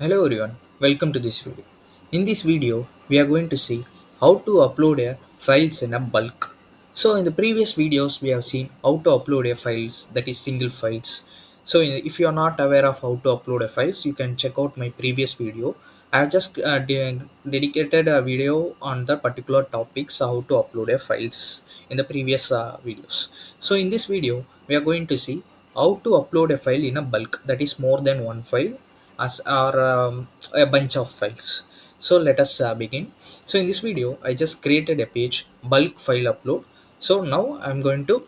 Hello everyone, welcome to this video. In this video, we are going to see how to upload a files in a bulk. So in the previous videos, we have seen how to upload a files, that is single files. So if you are not aware of how to upload a files, you can check out my previous video. I have just dedicated a video on the particular topics how to upload a files in the previous videos. So in this video, we are going to see how to upload a file in a bulk, that is more than one file as or a bunch of files. So let us begin. So in this video I just created a page bulk file upload. So now I'm going to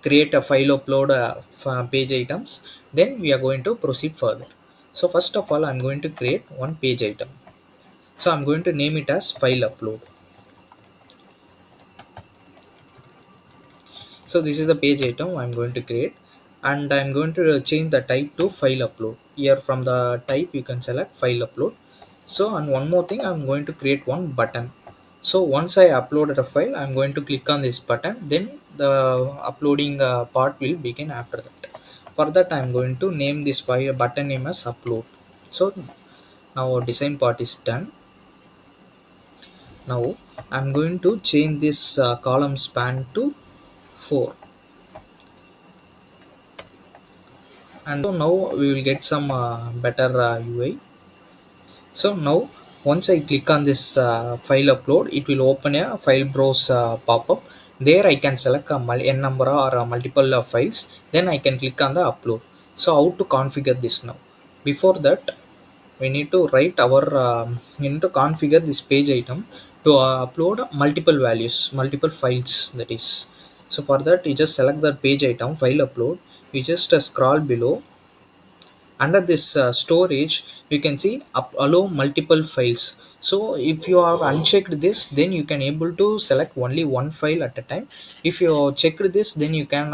create a file upload page items, then we are going to proceed further. So first of all I'm going to create one page item, so I'm going to name it as file upload. So this is the page item I'm going to create, and I'm going to change the type to file upload. Here from the type you can select file upload. So and one more thing, I'm going to create one button. So once I uploaded a file, I'm going to click on this button, then the uploading part will begin after that. For that I'm going to name this file button name as upload. So now our design part is done. Now I'm going to change this column span to 4, and so now we will get some better UI. So now once I click on this file upload, it will open a file browse pop-up. There I can select a n number or multiple files, then I can click on the upload. So how to configure this now? Before that, we need to write our we need to configure this page item to upload multiple values, multiple files, that is. So for that you just select the page item file upload. You just scroll below. Under this storage you can see allow multiple files. So if you are unchecked this, then you can able to select only one file at a time. If you checked this, then you can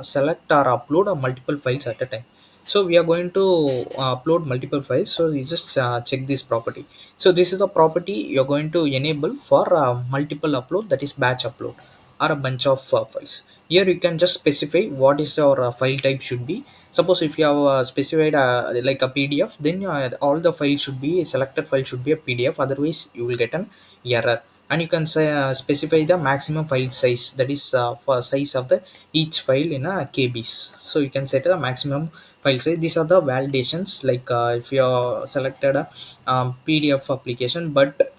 select or upload multiple files at a time. So we are going to upload multiple files, so you just check this property. So this is the property you're going to enable for multiple upload, that is batch upload or a bunch of files. Here you can just specify what is your file type should be. Suppose if you have specified like a PDF, then all the files should be selected file should be a PDF, otherwise you will get an error. And you can say specify the maximum file size, that is for size of the each file in a kbs. So you can set the maximum file size. These are the validations, like if you are selected a PDF application, but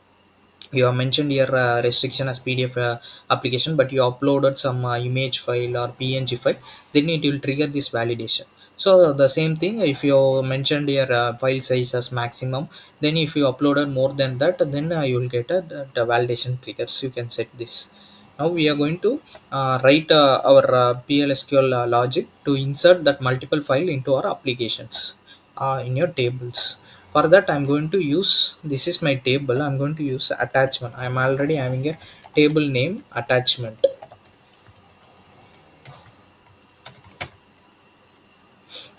you have mentioned your restriction as PDF application, but you uploaded some image file or PNG file, then it will trigger this validation. So the same thing, if you mentioned your file size as maximum, then if you uploaded more than that, then you will get the validation triggers. You can set this. Now we are going to write our PLSQL logic to insert that multiple file into our applications in your tables. For that I'm going to use, this is my table, I'm going to use attachment. I'm already having a table name attachment.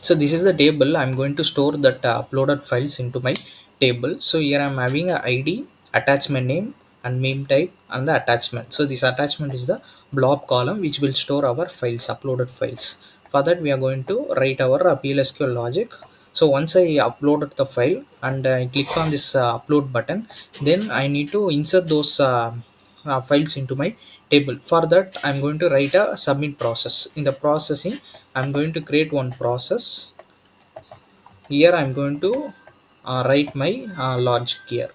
So this is the table I'm going to store that uploaded files into my table. So here I'm having a id, attachment name, and meme type, and the attachment. So this attachment is the blob column which will store our files, uploaded files. For that we are going to write our PLSQL logic. So once I uploaded the file and I click on this upload button, then I need to insert those files into my table. For that I'm going to write a submit process. In the processing I'm going to create one process. Here I'm going to write my logic here.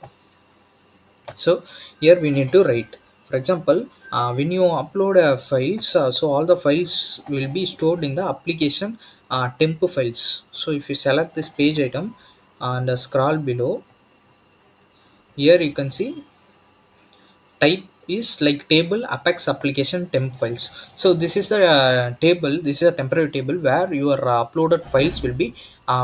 So here we need to write, for example, when you upload files, so all the files will be stored in the application temp files. So if you select this page item and scroll below, here you can see type is like table apex application temp files. So this is a table, this is a temporary table where your uploaded files will be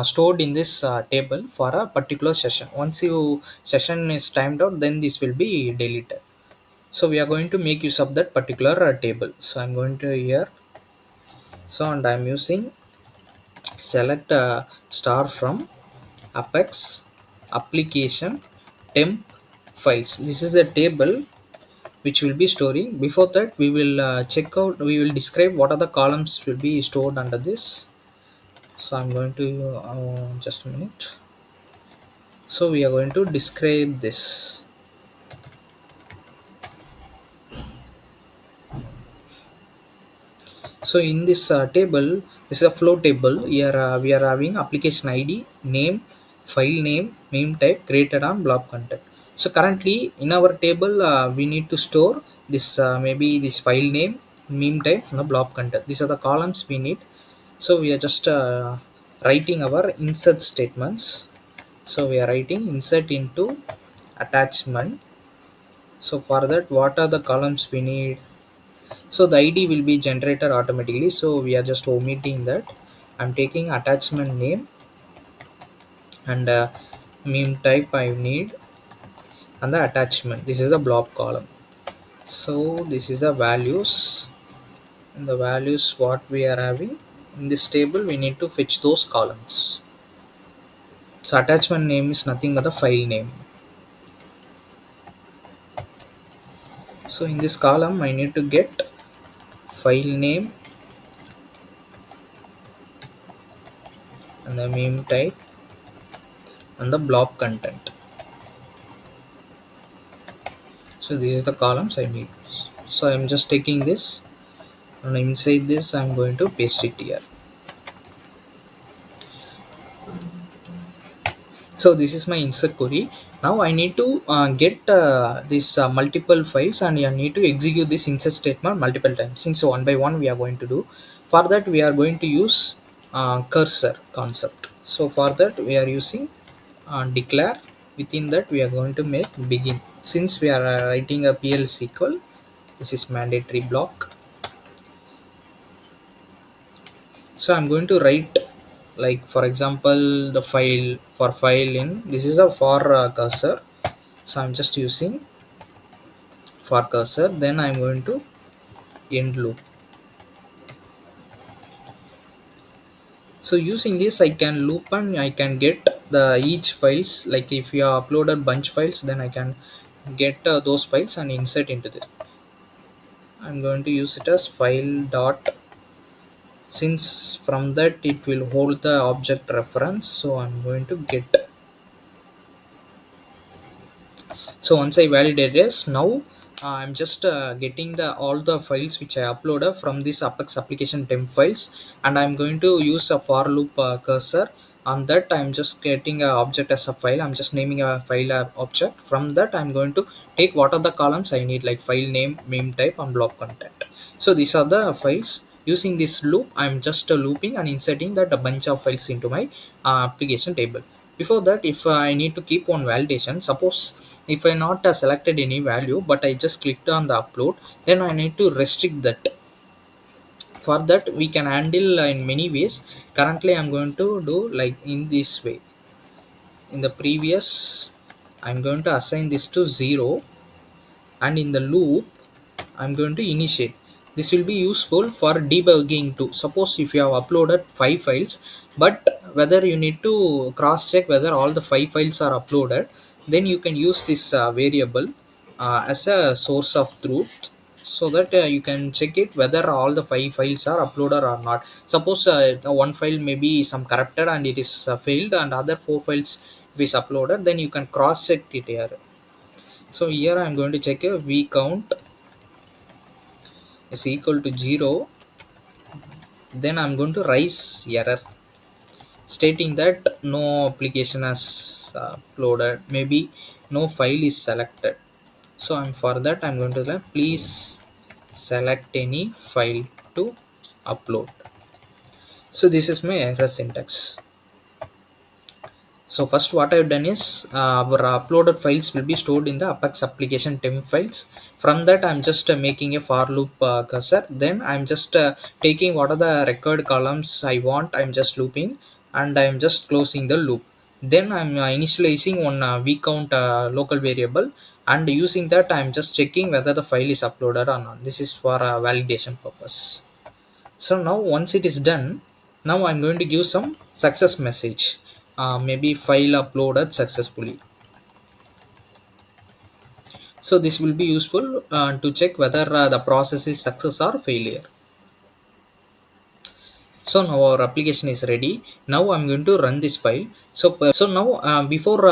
stored in this table for a particular session. Once you session is timed out, then this will be deleted. So we are going to make use of that particular table. So I'm going to here, so and I'm using select star from apex application temp files. This is a table which will be storing. Before that we will check out, we will describe what are the columns will be stored under this. So I'm going to just a minute. So we are going to describe this. So in this table, this is a flow table. Here we are having application id, name, file name, meme type, created on blob content. So currently in our table, we need to store this, maybe this file name, meme type, and the blob content. These are the columns we need. So we are just writing our insert statements. So we are writing insert into attachment. So for that, what are the columns we need? So the id will be generated automatically, so we are just omitting that. I'm taking attachment name, and meme type I need, and the attachment, this is a blob column. So this is the values, and the values what we are having in this table, we need to fetch those columns. So attachment name is nothing but the file name. So in this column I need to get file name and the meme type and the blob content. So this is the columns I need. So I'm just taking this, and inside this I'm going to paste it here. So this is my insert query. Now I need to get these multiple files, and I need to execute this insert statement multiple times, since one by one we are going to do. For that we are going to use cursor concept. So for that we are using declare. Within that we are going to make begin. Since we are writing a pl sql, this is mandatory block. So I'm going to write, like for example, the file, for file in, this is a for cursor. So I'm just using for cursor, then I'm going to end loop. So using this I can loop, and I can get the each files. Like if you have uploaded bunch files, then I can get those files and insert into this. I'm going to use it as file dot, since from that it will hold the object reference. So I'm going to get. So once I validate this, now I'm just getting the all the files which I uploaded from this apex application temp files, and I'm going to use a for loop cursor. On that I'm just getting a object as a file. I'm just naming a file object. From that I'm going to take what are the columns I need, like file name, meme type, and blob content. So these are the files. Using this loop I'm just looping and inserting that a bunch of files into my application table. Before that, if I need to keep on validation, suppose if I not selected any value, but I just clicked on the upload, then I need to restrict that. For that we can handle in many ways. Currently I'm going to do like in this way. In the previous, I'm going to assign this to 0, and in the loop I'm going to initiate. This will be useful for debugging too. Suppose if you have uploaded 5 files, but whether you need to cross check whether all the 5 files are uploaded, then you can use this variable as a source of truth, so that you can check it whether all the 5 files are uploaded or not. Suppose one file may be some corrupted and it is failed, and other 4 files if is uploaded, then you can cross check it here. So here I'm going to check a v count is equal to 0. Then I'm going to raise error stating that no application has uploaded, maybe no file is selected. So I'm for that I'm going to say please select any file to upload. So this is my error syntax. So first what I've done is our uploaded files will be stored in the apex application temp files. From that I'm just making a for loop cursor. Then I'm just taking what are the record columns I want, I'm just looping, and I'm just closing the loop. Then I'm initializing one v count local variable, and using that I'm just checking whether the file is uploaded or not. This is for validation purpose. So now once it is done, now I'm going to give some success message, maybe file uploaded successfully. So this will be useful to check whether the process is success or failure. So now our application is ready. Now I'm going to run this file. So now before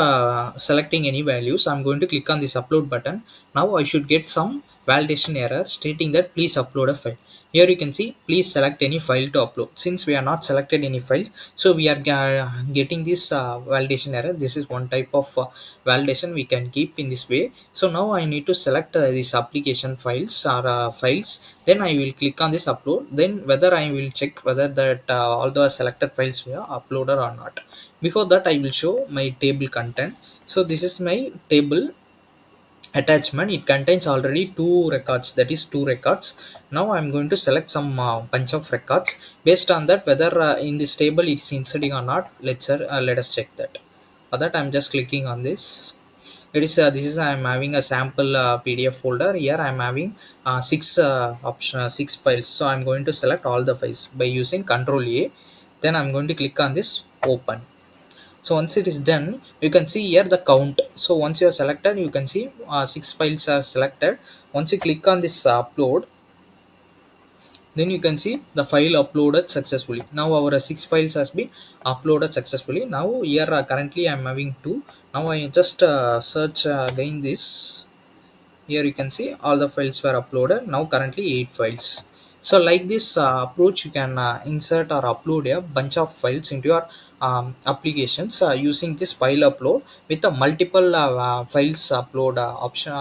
selecting any values, I'm going to click on this upload button. Now I should get some validation error stating that please upload a file. Here you can see please select any file to upload. Since we are not selected any files, so we are getting this validation error. This is one type of validation we can keep in this way. So now I need to select these application files or files. Then I will click on this upload. Then whether I will check whether that all the selected files were uploaded or not. Before that I will show my table content. So this is my table attachment. It contains already two records, that is two records. Now I'm going to select some bunch of records. Based on that, whether in this table it's inserting or not, let us check that. For that I'm just clicking on this. It is this is I'm having a sample PDF folder. Here I'm having six files. So I'm going to select all the files by using Control A. Then I'm going to click on this open. So once it is done, you can see here the count. So once you are selected, you can see six files are selected. Once you click on this upload, then you can see the file uploaded successfully. Now our six files has been uploaded successfully. Now here currently I'm having two. Now I just search again this. Here you can see all the files were uploaded. Now currently 8 files. So like this approach, you can insert or upload a bunch of files into your applications using this file upload with a multiple files upload option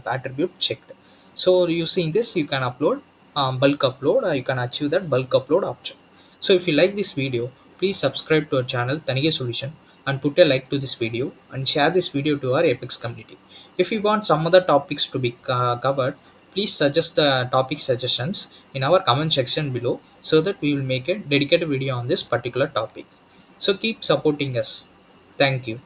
attribute checked. So using this you can upload bulk upload. You can achieve that bulk upload option. So if you like this video, please subscribe to our channel Tanige Solution and put a like to this video and share this video to our Apex community. If you want some other topics to be covered, please suggest the topic suggestions in our comment section below, so that we will make a dedicated video on this particular topic. So keep supporting us. Thank you.